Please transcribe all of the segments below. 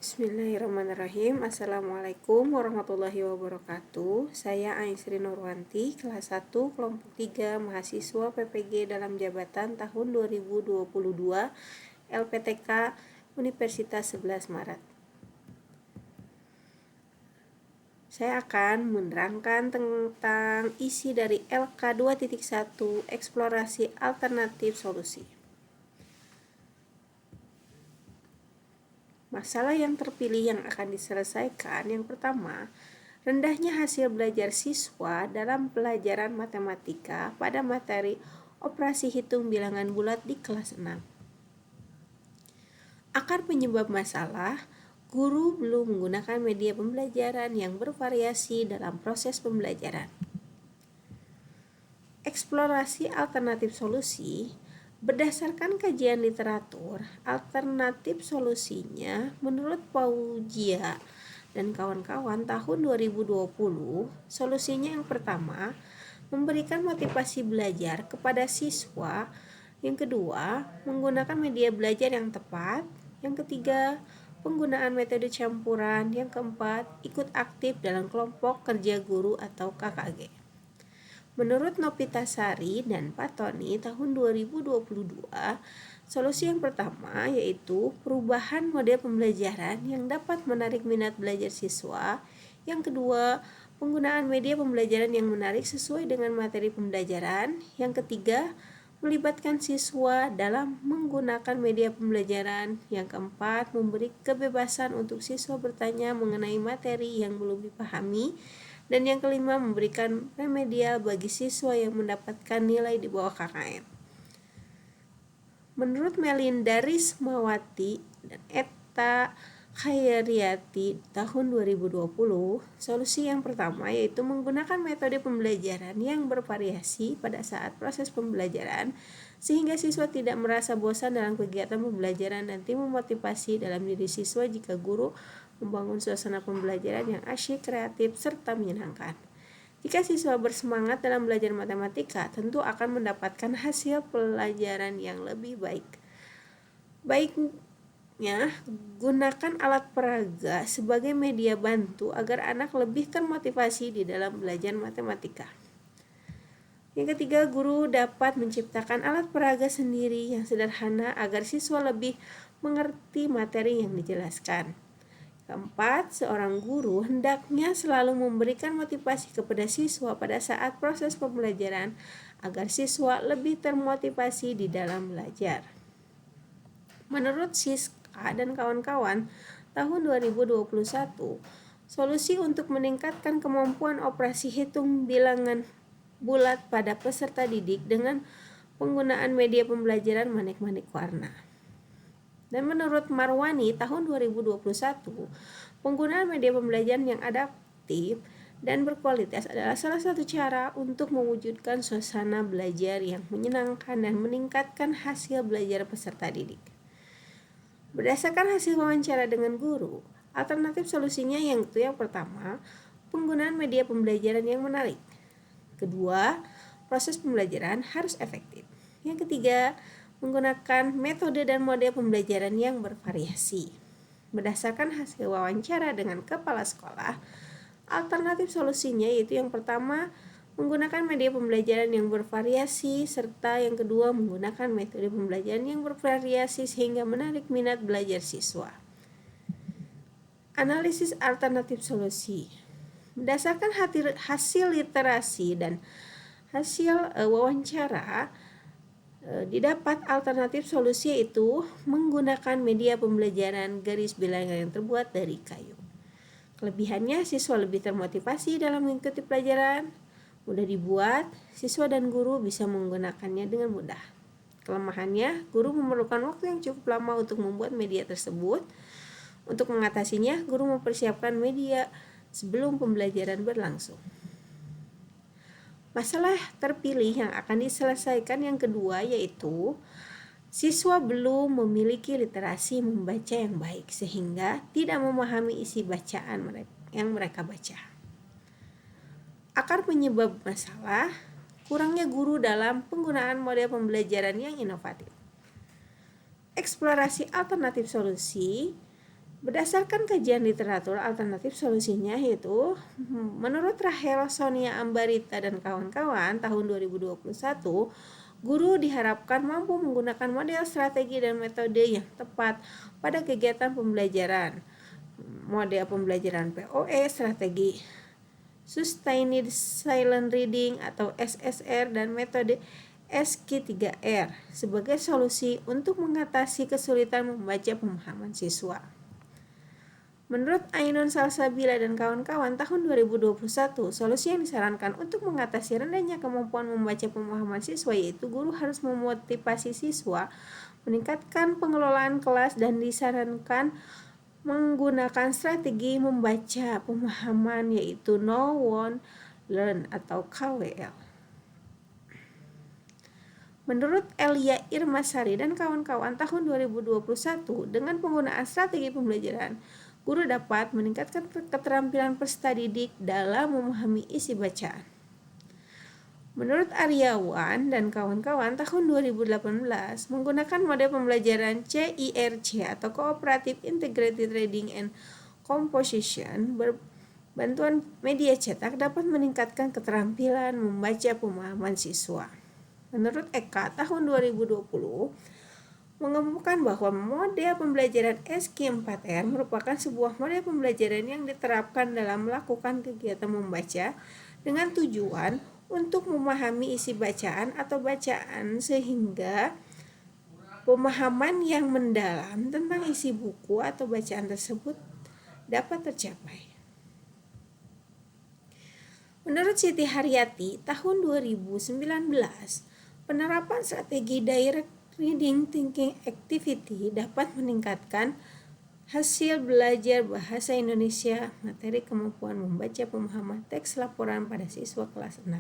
Bismillahirrahmanirrahim. Assalamualaikum warahmatullahi wabarakatuh. Saya Ainsri Nurwanti, kelas 1, kelompok 3, mahasiswa PPG dalam jabatan tahun 2022, LPTK Universitas 11 Maret. Saya akan menerangkan tentang isi dari LK 2.1, eksplorasi alternatif solusi. Masalah yang terpilih yang akan diselesaikan yang pertama, rendahnya hasil belajar siswa dalam pelajaran matematika pada materi operasi hitung bilangan bulat di kelas 6. Akar penyebab masalah, guru belum menggunakan media pembelajaran yang bervariasi dalam proses pembelajaran. Eksplorasi alternatif solusi. Berdasarkan kajian literatur, alternatif solusinya menurut Paujia dan kawan-kawan tahun 2020, solusinya yang pertama, memberikan motivasi belajar kepada siswa. Yang kedua, menggunakan media belajar yang tepat. Yang ketiga, penggunaan metode campuran. Yang keempat, ikut aktif dalam kelompok kerja guru atau KKG. Menurut Nopitasari dan Patoni tahun 2022, solusi yang pertama yaitu perubahan model pembelajaran yang dapat menarik minat belajar siswa. Yang kedua, penggunaan media pembelajaran yang menarik sesuai dengan materi pembelajaran. Yang ketiga, melibatkan siswa dalam menggunakan media pembelajaran. Yang keempat, memberi kebebasan untuk siswa bertanya mengenai materi yang belum dipahami. Dan yang kelima, memberikan remedial bagi siswa yang mendapatkan nilai di bawah KKM. Menurut Melinda Rismawati dan Etta Khairiyati tahun 2020, solusi yang pertama yaitu menggunakan metode pembelajaran yang bervariasi pada saat proses pembelajaran sehingga siswa tidak merasa bosan dalam kegiatan pembelajaran dan memotivasi dalam diri siswa jika guru membangun suasana pembelajaran yang asyik, kreatif, serta menyenangkan. Jika siswa bersemangat dalam belajar matematika, tentu akan mendapatkan hasil pelajaran yang lebih baik. Baiknya, gunakan alat peraga sebagai media bantu agar anak lebih termotivasi di dalam belajar matematika. Yang ketiga, guru dapat menciptakan alat peraga sendiri yang sederhana agar siswa lebih mengerti materi yang dijelaskan. Keempat, seorang guru hendaknya selalu memberikan motivasi kepada siswa pada saat proses pembelajaran agar siswa lebih termotivasi di dalam belajar. Menurut Siska dan kawan-kawan, tahun 2021, solusi untuk meningkatkan kemampuan operasi hitung bilangan bulat pada peserta didik dengan penggunaan media pembelajaran manik-manik warna. Dan menurut Marwani tahun 2021, penggunaan media pembelajaran yang adaptif dan berkualitas adalah salah satu cara untuk mewujudkan suasana belajar yang menyenangkan dan meningkatkan hasil belajar peserta didik. Berdasarkan hasil wawancara dengan guru, alternatif solusinya yang pertama, penggunaan media pembelajaran yang menarik. Kedua, proses pembelajaran harus efektif. Yang ketiga, menggunakan metode dan model pembelajaran yang bervariasi. Berdasarkan hasil wawancara dengan kepala sekolah, alternatif solusinya yaitu yang pertama, menggunakan media pembelajaran yang bervariasi, serta yang kedua, menggunakan metode pembelajaran yang bervariasi sehingga menarik minat belajar siswa. Analisis alternatif solusi. Berdasarkan hasil literasi dan hasil wawancara, didapat alternatif solusi yaitu menggunakan media pembelajaran garis bilangan yang terbuat dari kayu. Kelebihannya, siswa lebih termotivasi dalam mengikuti pelajaran, mudah dibuat, siswa dan guru bisa menggunakannya dengan mudah. Kelemahannya, guru memerlukan waktu yang cukup lama untuk membuat media tersebut. Untuk mengatasinya, guru mempersiapkan media sebelum pembelajaran berlangsung. Masalah terpilih yang akan diselesaikan yang kedua yaitu siswa belum memiliki literasi membaca yang baik sehingga tidak memahami isi bacaan yang mereka baca. Akar penyebab masalah, kurangnya guru dalam penggunaan model pembelajaran yang inovatif. Eksplorasi alternatif solusi. Berdasarkan kajian literatur alternatif solusinya yaitu menurut Rahel Sonia Ambarita dan kawan-kawan tahun 2021, guru diharapkan mampu menggunakan model strategi dan metode yang tepat pada kegiatan pembelajaran. Model pembelajaran POE, strategi Sustained Silent Reading atau SSR, dan metode SQ3R sebagai solusi untuk mengatasi kesulitan membaca pemahaman siswa. Menurut Ainun Salsabila dan kawan-kawan tahun 2021, solusi yang disarankan untuk mengatasi rendahnya kemampuan membaca pemahaman siswa yaitu guru harus memotivasi siswa, meningkatkan pengelolaan kelas, dan disarankan menggunakan strategi membaca pemahaman yaitu Know, Want, Learn atau KWL. Menurut Elia Irmasari dan kawan-kawan tahun 2021, dengan penggunaan strategi pembelajaran, guru dapat meningkatkan keterampilan peserta didik dalam memahami isi bacaan. Menurut Aryawan dan kawan-kawan tahun 2018, menggunakan model pembelajaran CIRC atau Cooperative Integrated Reading and Composition berbantuan media cetak dapat meningkatkan keterampilan membaca pemahaman siswa. Menurut Eka tahun 2020, mengemukakan bahwa model pembelajaran SQ4R merupakan sebuah model pembelajaran yang diterapkan dalam melakukan kegiatan membaca dengan tujuan untuk memahami isi bacaan atau bacaan sehingga pemahaman yang mendalam tentang isi buku atau bacaan tersebut dapat tercapai. Menurut Siti Haryati tahun 2019, penerapan strategi Direct Reading Thinking Activity dapat meningkatkan hasil belajar bahasa Indonesia materi kemampuan membaca pemahaman teks laporan pada siswa kelas 6.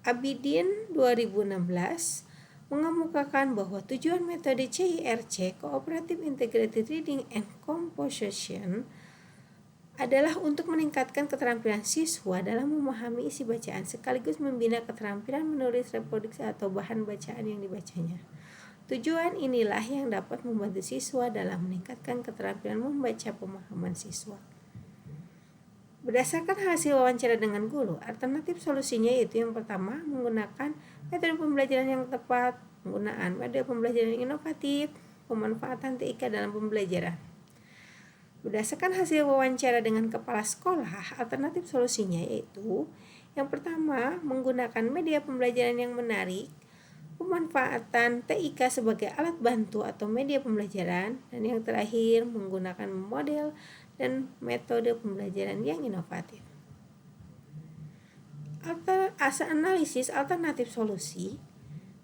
Abidin 2016 mengemukakan bahwa tujuan metode CIRC Cooperative Integrated Reading and Composition adalah untuk meningkatkan keterampilan siswa dalam memahami isi bacaan sekaligus membina keterampilan menulis reproduksi atau bahan bacaan yang dibacanya. Tujuan inilah yang dapat membantu siswa dalam meningkatkan keterampilan membaca pemahaman siswa. Berdasarkan hasil wawancara dengan guru, alternatif solusinya yaitu yang pertama, menggunakan metode pembelajaran yang tepat, penggunaan metode pembelajaran yang inovatif, pemanfaatan TIK dalam pembelajaran. Berdasarkan hasil wawancara dengan kepala sekolah, alternatif solusinya yaitu yang pertama, menggunakan media pembelajaran yang menarik, pemanfaatan TIK sebagai alat bantu atau media pembelajaran, dan yang terakhir, menggunakan model dan metode pembelajaran yang inovatif. Analisis alternatif solusi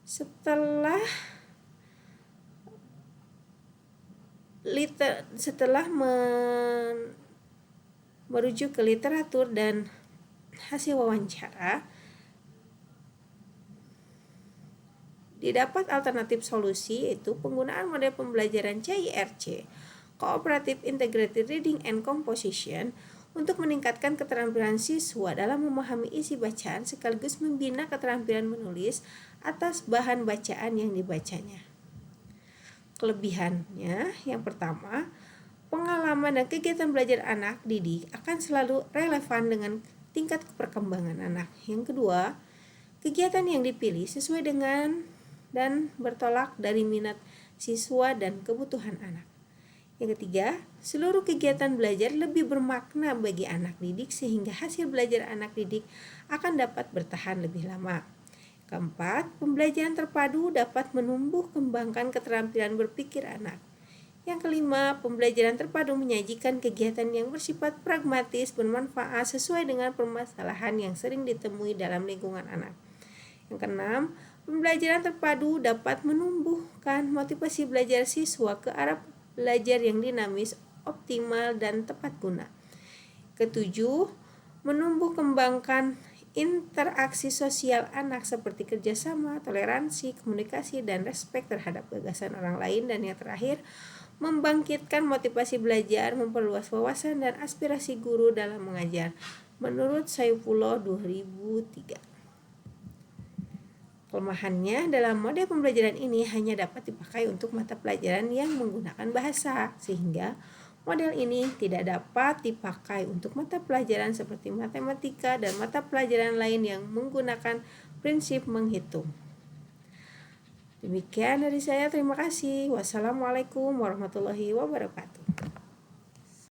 setelah merujuk ke literatur dan hasil wawancara, didapat alternatif solusi yaitu penggunaan model pembelajaran CIRC Cooperative Integrated Reading and Composition untuk meningkatkan keterampilan siswa dalam memahami isi bacaan sekaligus membina keterampilan menulis atas bahan bacaan yang dibacanya. Kelebihannya, yang pertama, pengalaman dan kegiatan belajar anak didik akan selalu relevan dengan tingkat perkembangan anak. Yang kedua, kegiatan yang dipilih sesuai dengan dan bertolak dari minat siswa dan kebutuhan anak. Yang ketiga, seluruh kegiatan belajar lebih bermakna bagi anak didik sehingga hasil belajar anak didik akan dapat bertahan lebih lama. Keempat, pembelajaran terpadu dapat menumbuh kembangkan keterampilan berpikir anak. Yang kelima, pembelajaran terpadu menyajikan kegiatan yang bersifat pragmatis, bermanfaat sesuai dengan permasalahan yang sering ditemui dalam lingkungan anak. Yang keenam, pembelajaran terpadu dapat menumbuhkan motivasi belajar siswa ke arah belajar yang dinamis, optimal, dan tepat guna. Ketujuh, menumbuh kembangkan interaksi sosial anak seperti kerjasama, toleransi, komunikasi, dan respek terhadap gagasan orang lain. Dan yang terakhir, membangkitkan motivasi belajar, memperluas wawasan dan aspirasi guru dalam mengajar. Menurut Saifullah 2003. Kelemahannya dalam model pembelajaran ini hanya dapat dipakai untuk mata pelajaran yang menggunakan bahasa, sehingga model ini tidak dapat dipakai untuk mata pelajaran seperti matematika dan mata pelajaran lain yang menggunakan prinsip menghitung. Demikian dari saya, terima kasih. Wassalamualaikum warahmatullahi wabarakatuh.